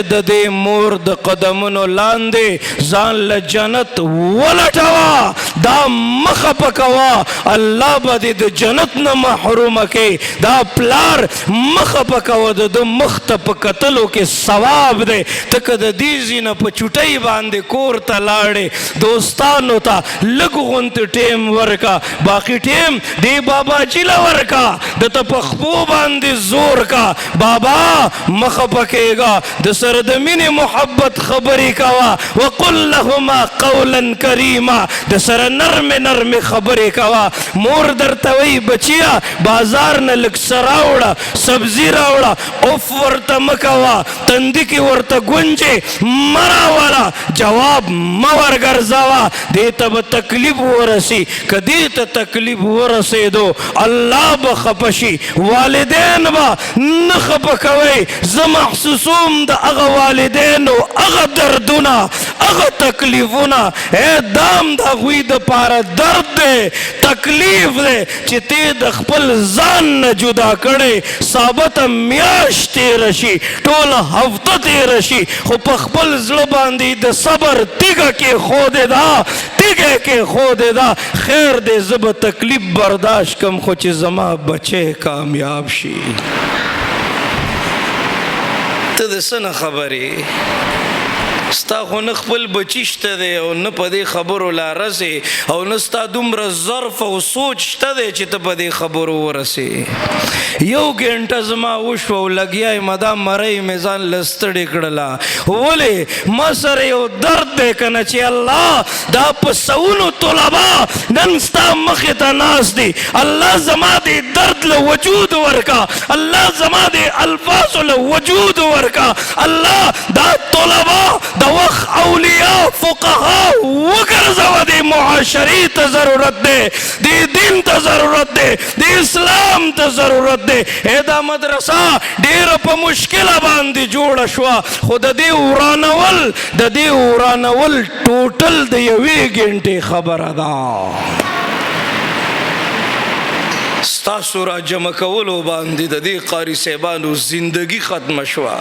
د دې مور د قدمونو لاندې ځان له جنت ولټوه، دا مخه پکوه، الله به دې د جنت نه محرومه کوي. دا پلار مخه پکوه، د ده مخ ته په کتلو کې ثواب دی. ته که د دې ځای نه په چوټۍ باندې کور ته لاړې، دوستانو ته لږ غونت ټیم ورکا، باقي ټیم دې بابا جي له ورکا، د ته په خپو باندې زور کا. بابا مخه پکېږه، د سره د مینې محبت خبرې کوه. وقل لهما قولا کریما، د سره نرمې نرمې خبرې کوه. مور درته وایي بچیه بازار نه لږ څه راوړه، سبزي راوړه، اف ورته مه کوه، تندي کې ورته ګونجې مه راوله، جواب مه ورګرځوه، دې ته به تکلیف ورسي. که دې ته تکلیف ورسېدو الله به خفه شي، والدین به نه خفه کوئ. زه محسوسوم د هغه والدینو هغه دردونه، هغه تکلیفونه، دام د هغوی دپاره درد دی، تکلیف دی چې ته د خپل ځان نه جدا کړی. ثابته میاشت تېره شي، ټوله هفته تېره شي، خو په خپل زړه باندې د صبر تیږه کېښودې ده، تیږه کېښودې ده. خیر دی زه به تکلیف برداشت کم، خو چې زما بچی کامیاب شي. ته د څه نه خبرې؟ ستا خو نه خپل بچی شته دی او نه په دې خبرو لا رسې، او نه ستا دومره ظرف او سوچ شته دی چې ته په دې خبرو ورسې. یو ګنټه زما وشوه او لګیا یم، دا مرۍ مې ځان له ستړې کړله. ولې ما سره یو درد دی که نه چې الله دا په سوونو طلبا نن ستا مخې ته ناست دي. الله زما دې درد له وجود ورکا، الله زما دې الفاظو له وجود ورکا. الله دا طلبا د وخت اولیاء فقها وګرځوه، دې معاشرې ته ضرورت دی، دې دین ته ضرورت دی، د اسلام ته ضرورت دی. دا مدرسه ډېره په مشکله باندې جوړه شوه، خو د دې ورانول ټوټل د یوې ګنټې خبره ده. ستاسو را جمع کولو باندې د دې قاري صاحبانو زندگی ختمه شوه.